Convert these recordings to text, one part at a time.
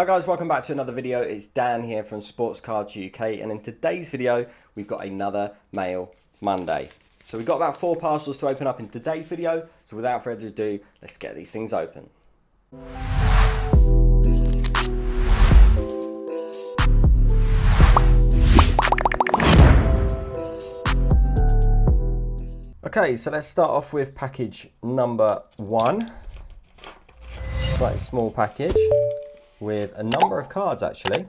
Hi guys, welcome back to another video. It's Dan here from Sports Cards UK, and in today's video we've got another Mail Monday. So we've got about 4 parcels to open up in today's video, so without further ado, let's get these things open. Okay, so let's start off with package number 1. Slightly small package with a number of cards actually.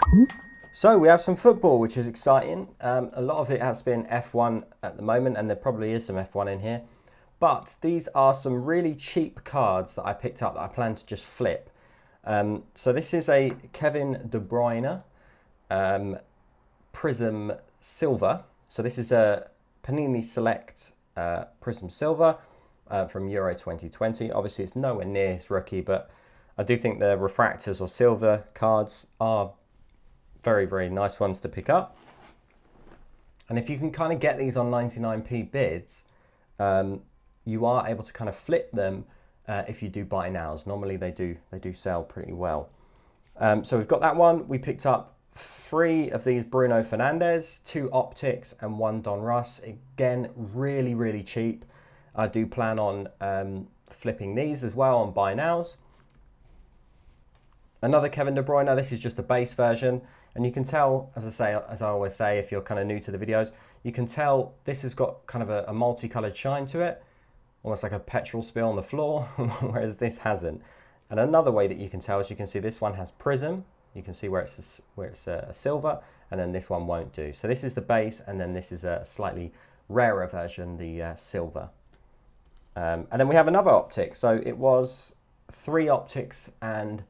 So we have some football, which is exciting. A lot of it has been F1 at the moment, and there probably is some F1 in here. But these are some really cheap cards that I picked up that I plan to just flip. So this is a Kevin De Bruyne Prism Silver. So this is a Panini Select Prism Silver from Euro 2020. Obviously it's nowhere near his rookie, but I do think the refractors or silver cards are very, very nice ones to pick up. And if you can kind of get these on 99p bids, you are able to kind of flip them if you do buy nows. Normally they do sell pretty well. So we've got that one. We picked up 3 of these Bruno Fernandes, 2 Optics and 1 Don Russ. Again, really, really cheap. I do plan on flipping these as well on buy nows. Another Kevin De Bruyne. This is just the base version, and you can tell, as I always say, if you're kind of new to the videos, you can tell this has got kind of a multicolored shine to it, almost like a petrol spill on the floor, whereas this hasn't. And another way that you can tell is you can see this one has prism. You can see where it's a silver, and then this one won't do. So this is the base, and then this is a slightly rarer version, the silver. And then we have another Optic. So it was 3 Optics and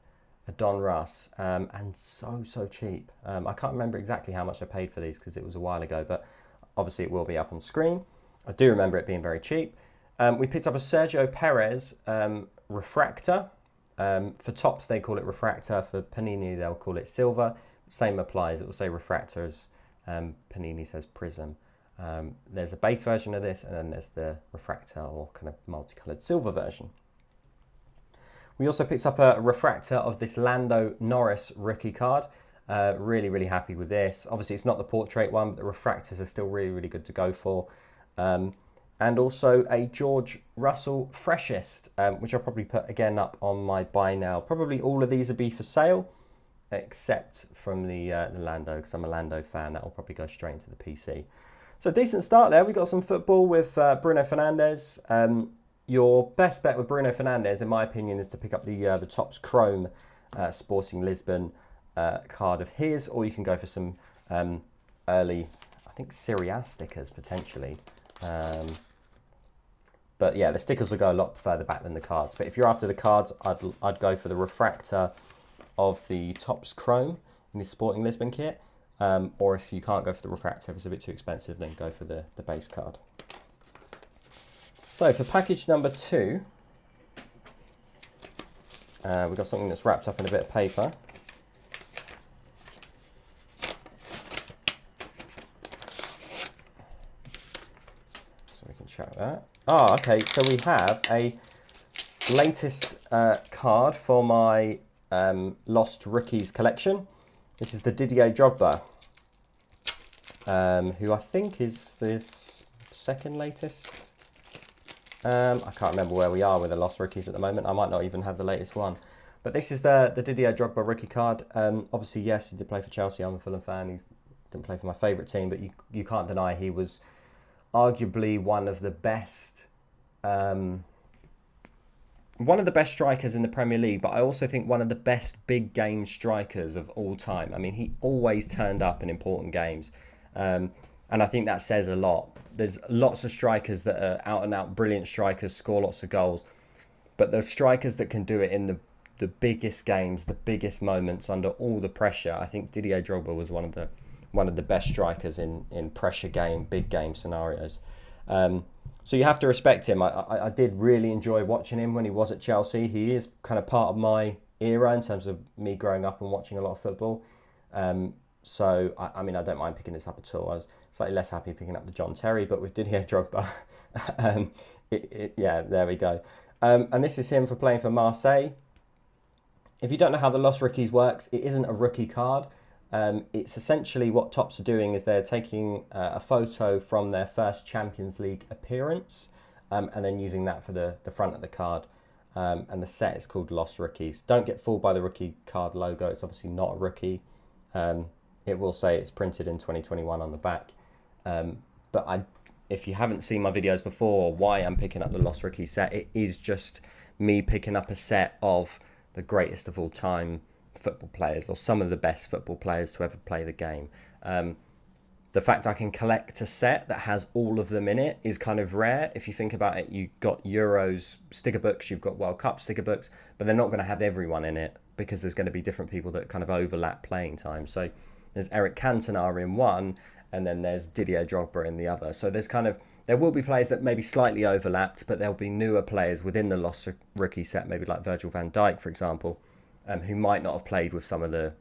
a Don Russ, and so cheap. I can't remember exactly how much I paid for these because it was a while ago, but obviously it will be up on screen. I do remember it being very cheap. We picked up a Sergio Perez refractor. For Topps they call it refractor, for Panini they'll call it silver. Same applies, it will say refractor as Panini says prism. There's a base version of this, and then there's the refractor or kind of multicolored silver version. We also picked up a refractor of this Lando Norris rookie card. Really, really happy with this. Obviously, it's not the portrait one, but the refractors are still really, really good to go for. And also a George Russell Freshest, which I'll probably put again up on my buy now. Probably all of these will be for sale, except from the Lando, because I'm a Lando fan. That will probably go straight into the PC. So decent start there. We got some football with Bruno Fernandes. Your best bet with Bruno Fernandes, in my opinion, is to pick up the Topps Chrome Sporting Lisbon card of his, or you can go for some early, I think, Serie A stickers potentially. But yeah, the stickers will go a lot further back than the cards. But if you're after the cards, I'd go for the refractor of the Topps Chrome in the Sporting Lisbon kit. Or if you can't go for the refractor, if it's a bit too expensive, then go for the base card. So for package number 2, we've got something that's wrapped up in a bit of paper. So we can check that. Oh, okay, so we have a latest card for my Lost Rookies collection. This is the Didier Drogba, who I think is this second latest. I can't remember where we are with the Lost Rookies at the moment. I might not even have the latest one. But this is the Didier Drogba rookie card. Obviously, yes, he did play for Chelsea. I'm a Fulham fan. He didn't play for my favourite team, but you can't deny he was arguably one of the best strikers in the Premier League, but I also think one of the best big game strikers of all time. I mean, he always turned up in important games. And I think that says a lot. There's lots of strikers that are out-and-out brilliant strikers, score lots of goals. But the strikers that can do it in the biggest games, the biggest moments, under all the pressure, I think Didier Drogba was one of the best strikers in pressure game, big game scenarios. So you have to respect him. I did really enjoy watching him when he was at Chelsea. He is kind of part of my era in terms of me growing up and watching a lot of football. So, I mean, I don't mind picking this up at all. I was slightly less happy picking up the John Terry, but with Didier Drogba, yeah, there we go. And this is him for playing for Marseille. If you don't know how the Lost Rookies works, it isn't a rookie card. It's essentially what Topps are doing is they're taking a photo from their first Champions League appearance and then using that for the front of the card. And the set is called Lost Rookies. Don't get fooled by the rookie card logo. It's obviously not a rookie. It will say it's printed in 2021 on the back. But if you haven't seen my videos before, why I'm picking up the Lost Rookie set, it is just me picking up a set of the greatest of all time football players, or some of the best football players to ever play the game. The fact I can collect a set that has all of them in it is kind of rare. If you think about it, you've got Euros sticker books, you've got World Cup sticker books, but they're not going to have everyone in it because there's going to be different people that kind of overlap playing time. So there's Eric Cantona in one, and then there's Didier Drogba in the other. So there will be players that maybe slightly overlapped, but there'll be newer players within the Lost Rookie set, maybe like Virgil van Dijk, for example, who might not have played with some of the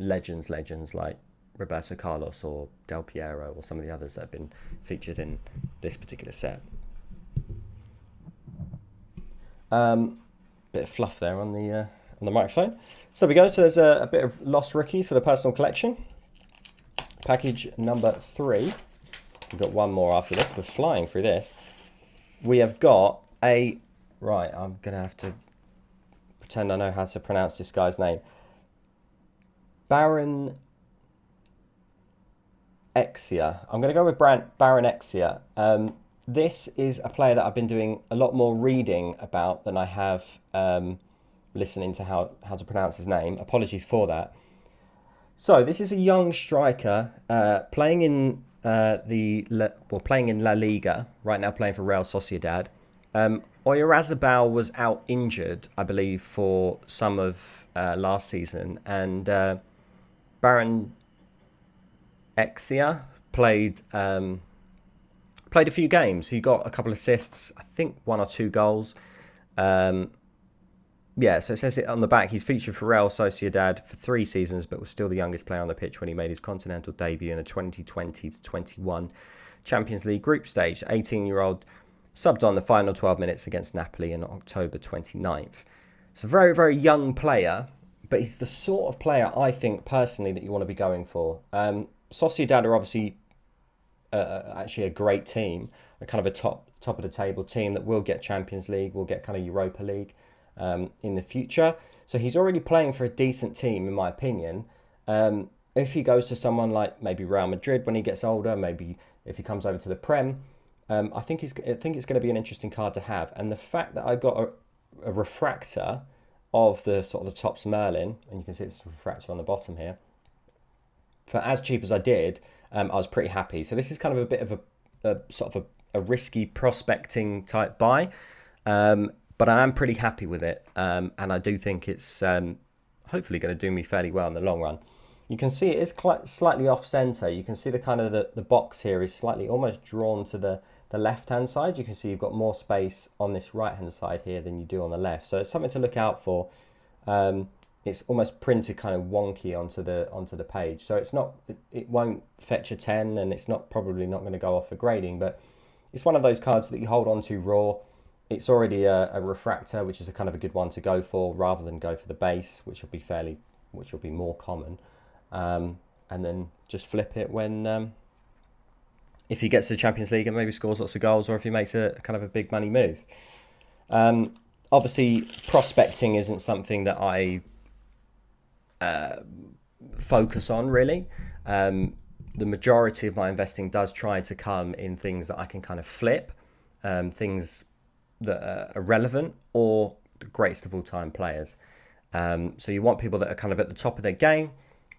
legends like Roberto Carlos or Del Piero or some of the others that have been featured in this particular set. Bit of fluff there on the microphone. So there we go. So there's a bit of Lost Rookies for the personal collection. Package number 3. We've got one more after this. We're flying through this. We have got a... Right, I'm going to have to pretend I know how to pronounce this guy's name. Baron Exia. I'm going to go with Baron Exia. This is a player that I've been doing a lot more reading about than I have listening to how to pronounce his name. Apologies for that. So this is a young striker playing in playing in La Liga right now, playing for Real Sociedad. Oyarzabal was out injured, I believe, for some of last season, and Baron Exia played a few games. He got a couple of assists, I think 1 or 2 goals. Yeah, so it says it on the back. He's featured for Real Sociedad for 3 seasons, but was still the youngest player on the pitch when he made his continental debut in the 2020-21 Champions League group stage. 18-year-old subbed on the final 12 minutes against Napoli on October 29th. So very, very young player, but he's the sort of player I think personally that you want to be going for. Sociedad are obviously actually a great team, a kind of a top of the table team that will get Champions League, will get kind of Europa League in the future. So he's already playing for a decent team, in my opinion. If he goes to someone like maybe Real Madrid when he gets older, maybe if he comes over to the Prem, I think it's going to be an interesting card to have. And the fact that I got a refractor of the sort of the Topps Merlin, and you can see it's a refractor on the bottom here, for as cheap as I did, I was pretty happy. So this is kind of a bit of a sort of a risky prospecting type buy. But I am pretty happy with it, and I do think it's hopefully going to do me fairly well in the long run. You can see it is slightly off-centre. You can see the kind of the box here is slightly almost drawn to the left-hand side. You can see you've got more space on this right-hand side here than you do on the left. So it's something to look out for. It's almost printed kind of wonky onto the page. So it won't fetch a 10, and it's probably not going to go off for grading. But it's one of those cards that you hold on to raw. It's already a refractor, which is a kind of a good one to go for, rather than go for the base, which will be more common. And then just flip it when if he gets to the Champions League and maybe scores lots of goals, or if he makes a kind of a big money move. Obviously, prospecting isn't something that I focus on really. The majority of my investing does try to come in things that I can kind of flip, things that are relevant, or the greatest of all time players. So you want people that are kind of at the top of their game,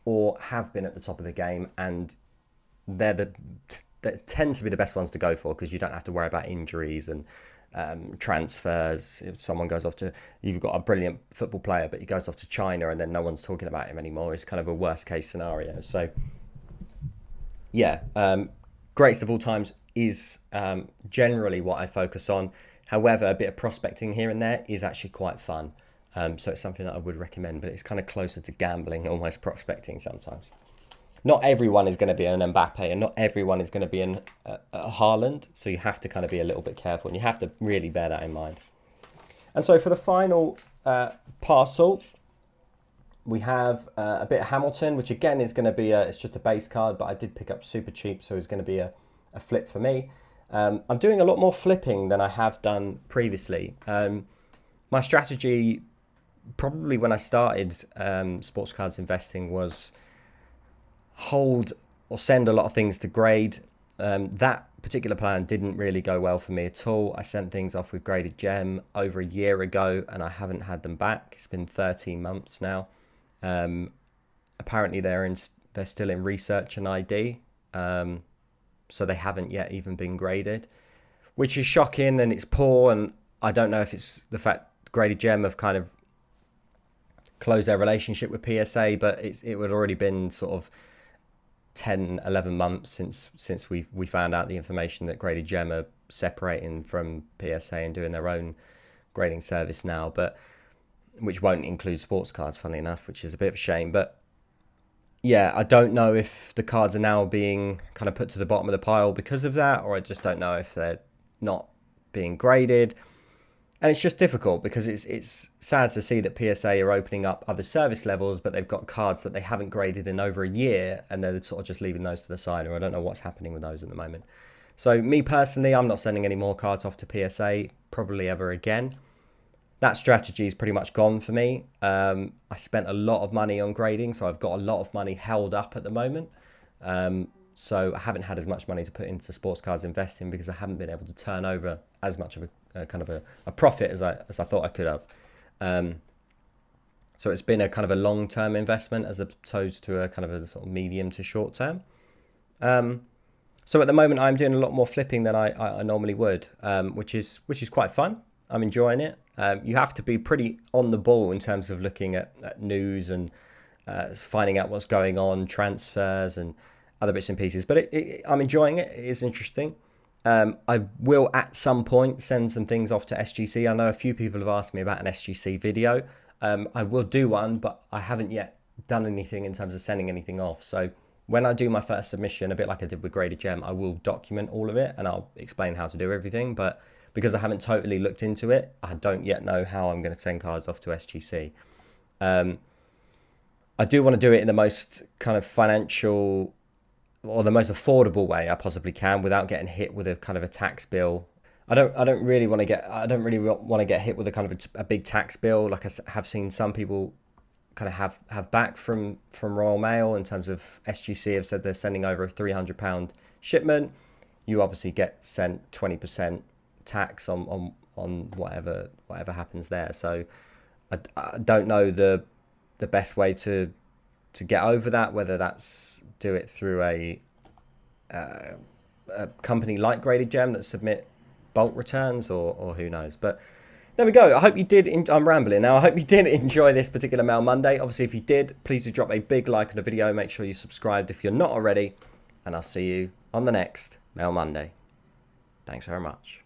or have been at the top of the game, and they tend to be the best ones to go for, because you don't have to worry about injuries and transfers. If someone goes off to, you've got a brilliant football player, but he goes off to China and then no one's talking about him anymore. It's kind of a worst case scenario. So yeah, greatest of all times is generally what I focus on. However, a bit of prospecting here and there is actually quite fun. So it's something that I would recommend, but it's kind of closer to gambling, almost prospecting sometimes. Not everyone is going to be an Mbappe, and not everyone is going to be a Haaland. So you have to kind of be a little bit careful, and you have to really bear that in mind. And so for the final parcel, We have a bit of Hamilton, which again is going to be it's just a base card, but I did pick up super cheap, so it's going to be a flip for me. I'm doing a lot more flipping than I have done previously. My strategy, probably when I started sports cards investing, was hold or send a lot of things to grade. That particular plan didn't really go well for me at all. I sent things off with graded gem over a year ago and I haven't had them back. It's been 13 months now. Apparently they're still in research and ID, so they haven't yet even been graded, which is shocking and it's poor. And I don't know if it's the fact graded gem have kind of closed their relationship with PSA, but it would already been sort of 10, 11 months since we found out the information that graded gem are separating from PSA and doing their own grading service now, but which won't include sports cards, funnily enough, which is a bit of a shame. But yeah, I don't know if the cards are now being kind of put to the bottom of the pile because of that, or I just don't know if they're not being graded. And it's just difficult because it's sad to see that PSA are opening up other service levels, but they've got cards that they haven't graded in over a year, and they're sort of just leaving those to the side, or I don't know what's happening with those at the moment. So me personally, I'm not sending any more cards off to PSA, probably ever again. That strategy is pretty much gone for me. I spent a lot of money on grading, so I've got a lot of money held up at the moment. So I haven't had as much money to put into sports cards investing because I haven't been able to turn over as much of a profit as I thought I could have. So it's been a kind of a long-term investment as opposed to a kind of a sort of medium to short term. So at the moment I'm doing a lot more flipping than I normally would, which is quite fun. I'm enjoying it. You have to be pretty on the ball in terms of looking at news and finding out what's going on, transfers and other bits and pieces. But I'm enjoying it. It is interesting. I will at some point send some things off to SGC. I know a few people have asked me about an SGC video. I will do one, but I haven't yet done anything in terms of sending anything off. So when I do my first submission, a bit like I did with Graded Gem, I will document all of it and I'll explain how to do everything. But because I haven't totally looked into it, I don't yet know how I'm going to send cards off to SGC. I do want to do it in the most kind of financial or the most affordable way I possibly can without getting hit with a kind of a tax bill. I don't really want to get hit with a kind of a big tax bill like I have seen some people kind of have back from Royal Mail in terms of SGC have said they're sending over a £300 shipment. You obviously get sent 20% tax on whatever happens there. So I don't know the best way to get over that, whether that's do it through a company like Graded Gem that submit bulk returns or who knows. But there we go. I hope you did. I'm rambling now. I hope you did enjoy this particular Mail Monday. Obviously, if you did, please do drop a big like on the video. Make sure you subscribed if you're not already. And I'll see you on the next Mail Monday. Thanks very much.